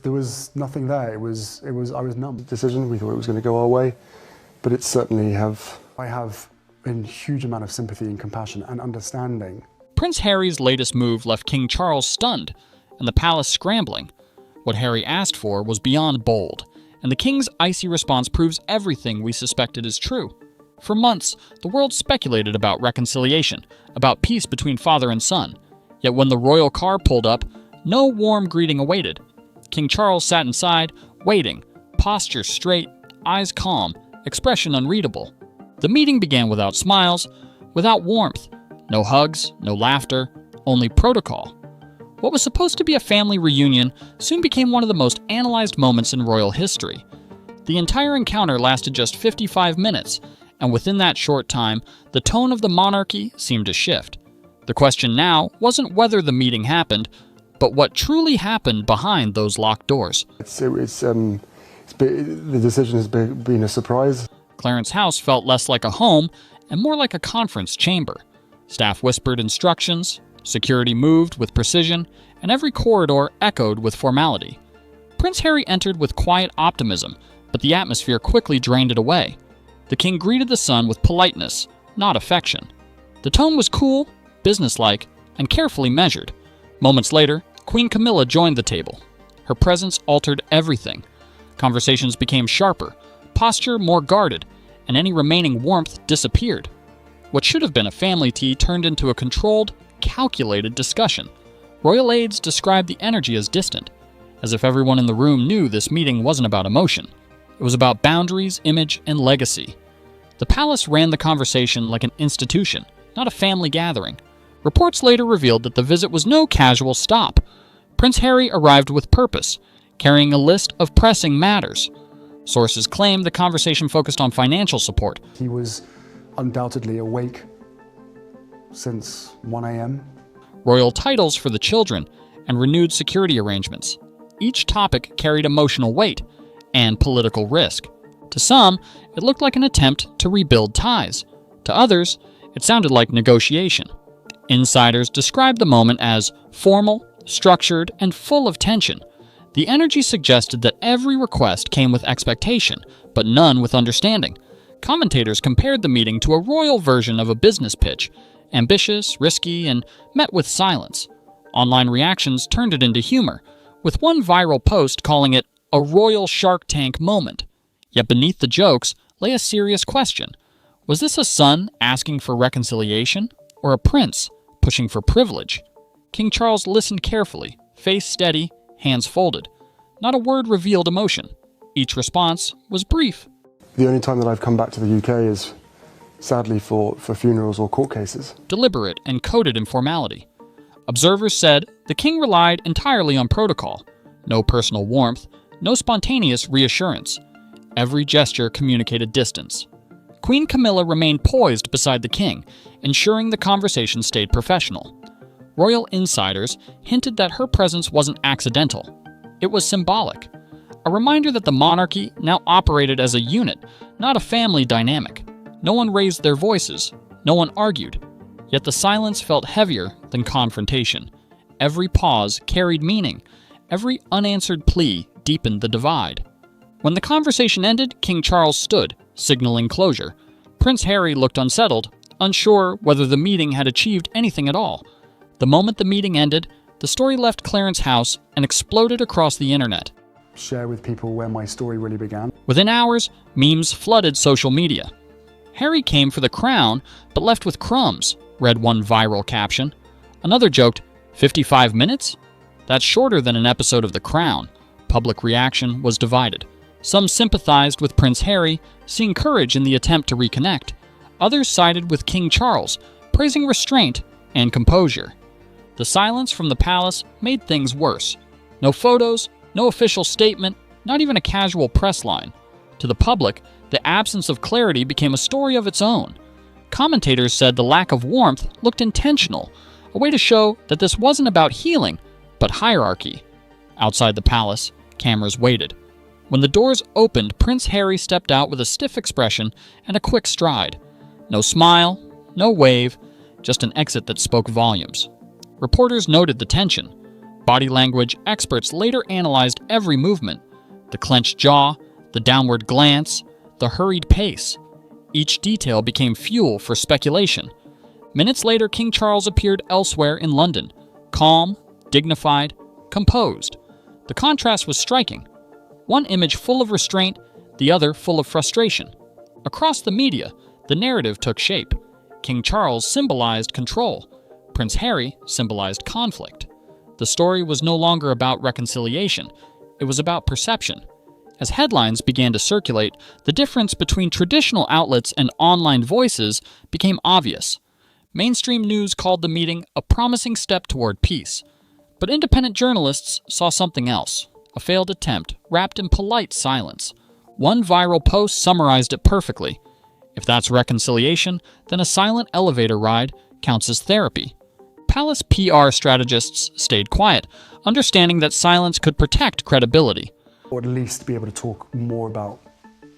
was nothing there. I was numb. Decision, we thought it was going to go our way, but it certainly I have a huge amount of sympathy and compassion and understanding. Prince Harry's latest move left King Charles stunned and the palace scrambling. What Harry asked for was beyond bold, and the king's icy response proves everything we suspected is true. For months, the world speculated about reconciliation, about peace between father and son. Yet when the royal car pulled up, no warm greeting awaited. King Charles sat inside, waiting, posture straight, eyes calm, expression unreadable. The meeting began without smiles, without warmth. No hugs, no laughter, only protocol. What was supposed to be a family reunion soon became one of the most analyzed moments in royal history. The entire encounter lasted just 55 minutes, and within that short time, the tone of the monarchy seemed to shift. The question now wasn't whether the meeting happened, but what truly happened behind those locked doors. The decision has been a surprise. Clarence House felt less like a home and more like a conference chamber. Staff whispered instructions, security moved with precision, and every corridor echoed with formality. Prince Harry entered with quiet optimism, but the atmosphere quickly drained it away. The king greeted the son with politeness, not affection. The tone was cool, businesslike, and carefully measured. Moments later, Queen Camilla joined the table. Her presence altered everything. Conversations became sharper, posture more guarded, and any remaining warmth disappeared. What should have been a family tea turned into a controlled, calculated discussion. Royal aides described the energy as distant, as if everyone in the room knew this meeting wasn't about emotion. It was about boundaries, image, and legacy. The palace ran the conversation like an institution, not a family gathering. Reports later revealed that the visit was no casual stop. Prince Harry arrived with purpose, carrying a list of pressing matters. Sources claim the conversation focused on financial support. He was undoubtedly awake since 1 a.m. Royal titles for the children, and renewed security arrangements. Each topic carried emotional weight and political risk. To some, it looked like an attempt to rebuild ties. To others, it sounded like negotiation. Insiders described the moment as formal, structured, and full of tension. The energy suggested that every request came with expectation, but none with understanding. Commentators compared the meeting to a royal version of a business pitch, ambitious, risky, and met with silence. Online reactions turned it into humor, with one viral post calling it a royal Shark Tank moment. Yet beneath the jokes lay a serious question. Was this a son asking for reconciliation, or a prince pushing for privilege? King Charles listened carefully, face steady, hands folded. Not a word revealed emotion. Each response was brief. The only time that I've come back to the UK is, sadly, for funerals or court cases. Deliberate and coded in formality. Observers said the king relied entirely on protocol. No personal warmth, no spontaneous reassurance. Every gesture communicated distance. Queen Camilla remained poised beside the king, ensuring the conversation stayed professional. Royal insiders hinted that her presence wasn't accidental. It was symbolic. A reminder that the monarchy now operated as a unit, not a family dynamic. No one raised their voices. No one argued. Yet the silence felt heavier than confrontation. Every pause carried meaning. Every unanswered plea deepened the divide. When the conversation ended, King Charles stood, signaling closure. Prince Harry looked unsettled, unsure whether the meeting had achieved anything at all. The moment the meeting ended, the story left Clarence House and exploded across the internet. Share with people where my story really began. Within hours, memes flooded social media. Harry came for the crown, but left with crumbs, read one viral caption. Another joked, 55 minutes? That's shorter than an episode of The Crown. Public reaction was divided. Some sympathized with Prince Harry, seeing courage in the attempt to reconnect. Others sided with King Charles, praising restraint and composure. The silence from the palace made things worse. No photos, no official statement, not even a casual press line. To the public, the absence of clarity became a story of its own. Commentators said the lack of warmth looked intentional, a way to show that this wasn't about healing, but hierarchy. Outside the palace, cameras waited. When the doors opened, Prince Harry stepped out with a stiff expression and a quick stride. No smile, no wave, just an exit that spoke volumes. Reporters noted the tension. Body language experts later analyzed every movement: the clenched jaw, the downward glance, the hurried pace. Each detail became fuel for speculation. Minutes later, King Charles appeared elsewhere in London, calm, dignified, composed. The contrast was striking. One image full of restraint, the other full of frustration. Across the media, the narrative took shape. King Charles symbolized control. Prince Harry symbolized conflict. The story was no longer about reconciliation. It was about perception. As headlines began to circulate, the difference between traditional outlets and online voices became obvious. Mainstream news called the meeting a promising step toward peace. But independent journalists saw something else, a failed attempt wrapped in polite silence. One viral post summarized it perfectly. If that's reconciliation, then a silent elevator ride counts as therapy. Palace PR strategists stayed quiet, understanding that silence could protect credibility. Or at least be able to talk more about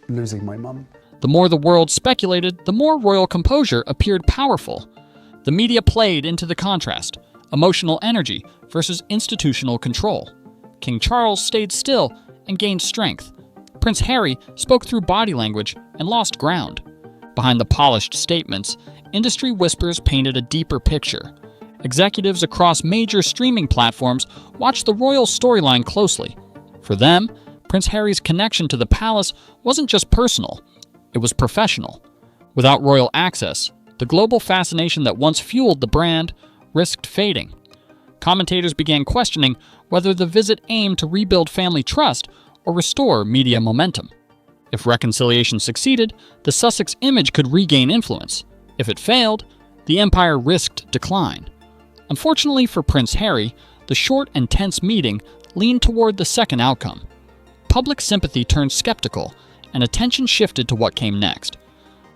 losing my mum. The more the world speculated, the more royal composure appeared powerful. The media played into the contrast, emotional energy versus institutional control. King Charles stayed still and gained strength. Prince Harry spoke through body language and lost ground. Behind the polished statements, industry whispers painted a deeper picture. Executives across major streaming platforms watched the royal storyline closely. For them, Prince Harry's connection to the palace wasn't just personal, it was professional. Without royal access, the global fascination that once fueled the brand risked fading. Commentators began questioning whether the visit aimed to rebuild family trust or restore media momentum. If reconciliation succeeded, the Sussex image could regain influence. If it failed, the empire risked decline. Unfortunately for Prince Harry, the short and tense meeting leaned toward the second outcome. Public sympathy turned skeptical, and attention shifted to what came next.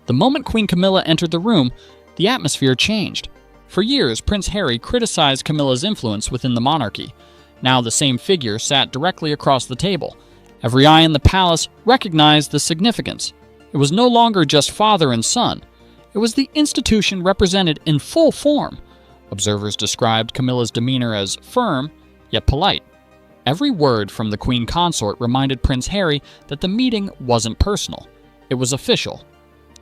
The moment Queen Camilla entered the room, the atmosphere changed. For years, Prince Harry criticized Camilla's influence within the monarchy. Now the same figure sat directly across the table. Every eye in the palace recognized the significance. It was no longer just father and son. It was the institution represented in full form. Observers described Camilla's demeanor as firm, yet polite. Every word from the Queen Consort reminded Prince Harry that the meeting wasn't personal. It was official.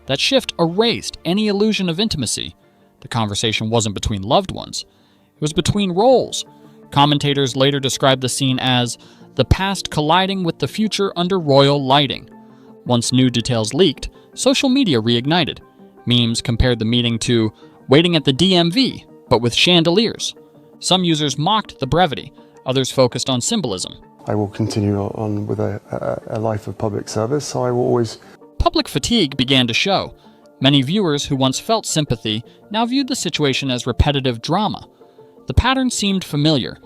That shift erased any illusion of intimacy. The conversation wasn't between loved ones. It was between roles. Commentators later described the scene as the past colliding with the future under royal lighting. Once new details leaked, social media reignited. Memes compared the meeting to waiting at the DMV, but with chandeliers. Some users mocked the brevity, others focused on symbolism. I will continue on with a life of public service, so I will always... Public fatigue began to show. Many viewers who once felt sympathy now viewed the situation as repetitive drama. The pattern seemed familiar.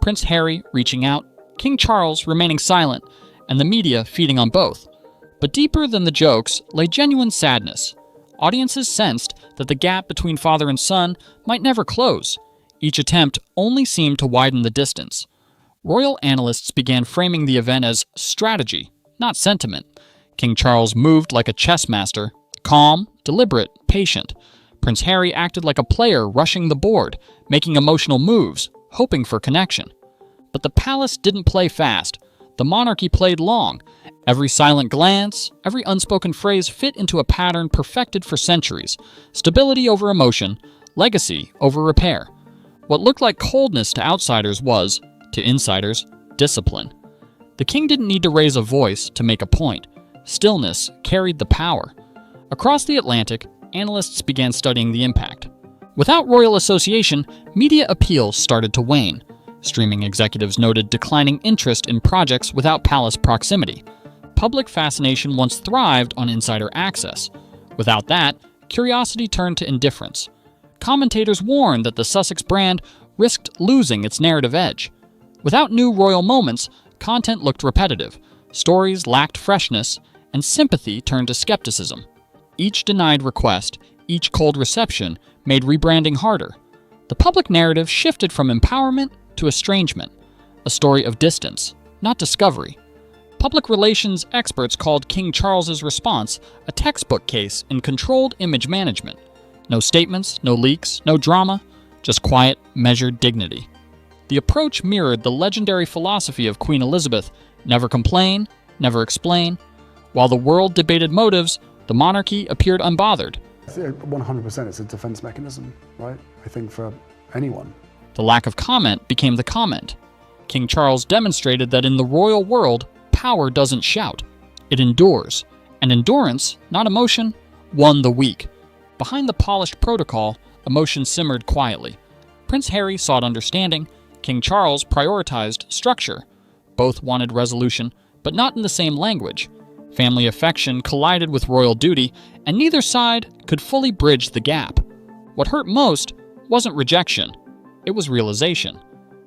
Prince Harry reaching out, King Charles remaining silent, and the media feeding on both. But deeper than the jokes lay genuine sadness. Audiences sensed that the gap between father and son might never close. Each attempt only seemed to widen the distance. Royal analysts began framing the event as strategy, not sentiment. King Charles moved like a chess master, calm, deliberate, patient. Prince Harry acted like a player rushing the board, making emotional moves, hoping for connection. But the palace didn't play fast. The monarchy played long. Every silent glance, every unspoken phrase fit into a pattern perfected for centuries. Stability over emotion, legacy over repair. What looked like coldness to outsiders was, to insiders, discipline. The king didn't need to raise a voice to make a point. Stillness carried the power. Across the Atlantic, analysts began studying the impact. Without royal association, media appeal started to wane. Streaming executives noted declining interest in projects without palace proximity. Public fascination once thrived on insider access. Without that, curiosity turned to indifference. Commentators warned that the Sussex brand risked losing its narrative edge. Without new royal moments, content looked repetitive, stories lacked freshness, and sympathy turned to skepticism. Each denied request, each cold reception made rebranding harder. The public narrative shifted from empowerment to estrangement, a story of distance, not discovery. Public relations experts called King Charles's response a textbook case in controlled image management. No statements, no leaks, no drama, just quiet, measured dignity. The The approach mirrored the legendary philosophy of Queen Elizabeth: never complain, never explain. While the world debated motives, the monarchy appeared unbothered. 100% it's a defense mechanism, right? I think for anyone. The lack of comment became the comment. King Charles demonstrated that in the royal world, power doesn't shout. It endures. And endurance, not emotion, won the weak. Behind the polished protocol, emotion simmered quietly. Prince Harry sought understanding. King Charles prioritized structure. Both wanted resolution, but not in the same language. Family affection collided with royal duty, and neither side could fully bridge the gap. What hurt most wasn't rejection. It was realization.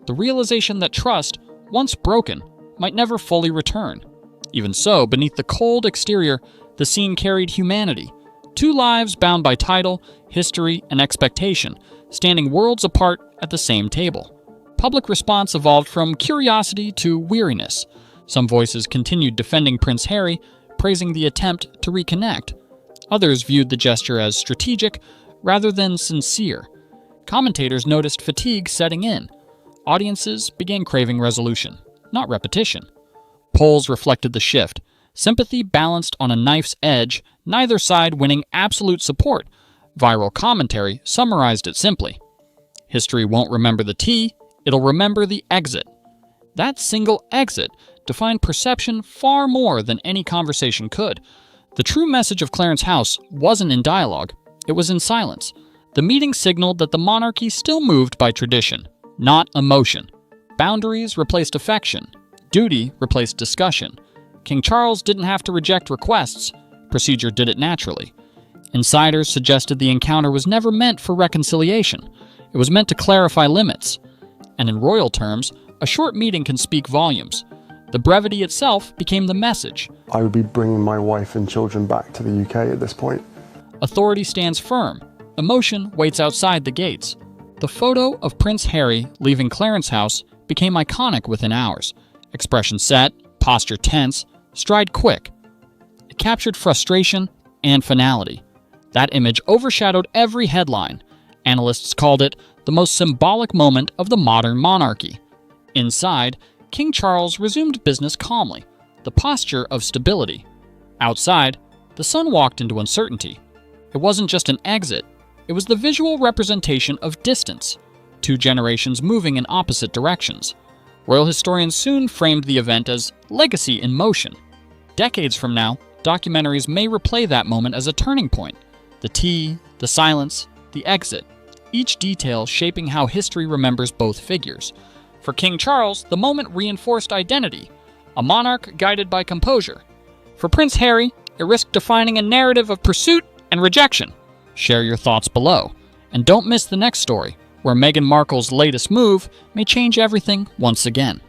The realization that trust, once broken, might never fully return. Even so, beneath the cold exterior, the scene carried humanity. Two lives bound by title, history, and expectation, standing worlds apart at the same table. Public response evolved from curiosity to weariness. Some voices continued defending Prince Harry, praising the attempt to reconnect. Others viewed the gesture as strategic rather than sincere. Commentators noticed fatigue setting in. Audiences began craving resolution, not repetition. Polls reflected the shift. Sympathy balanced on a knife's edge, neither side winning absolute support. Viral commentary summarized it simply: history won't remember the T, it'll remember the exit. That single exit defined perception far more than any conversation could. The true message of Clarence House wasn't in dialogue, it was in silence. The meeting signaled that the monarchy still moved by tradition, not emotion. Boundaries replaced affection. Duty replaced discussion. King Charles didn't have to reject requests. Procedure did it naturally. Insiders suggested the encounter was never meant for reconciliation. It was meant to clarify limits. And in royal terms, a short meeting can speak volumes. The brevity itself became the message. I would be bringing my wife and children back to the UK at this point. Authority stands firm. Emotion waits outside the gates. The photo of Prince Harry leaving Clarence House became iconic within hours. Expression set, posture tense, stride quick. It captured frustration and finality. That image overshadowed every headline. Analysts called it the most symbolic moment of the modern monarchy. Inside, King Charles resumed business calmly, the posture of stability. Outside, the sun walked into uncertainty. It wasn't just an exit, it was the visual representation of distance, two generations moving in opposite directions. Royal historians soon framed the event as legacy in motion. Decades from now, documentaries may replay that moment as a turning point. The T, the silence, the exit, each detail shaping how history remembers both figures. For King Charles, the moment reinforced identity, a monarch guided by composure. For Prince Harry, it risked defining a narrative of pursuit and rejection. Share your thoughts below. And don't miss the next story, where Meghan Markle's latest move may change everything once again.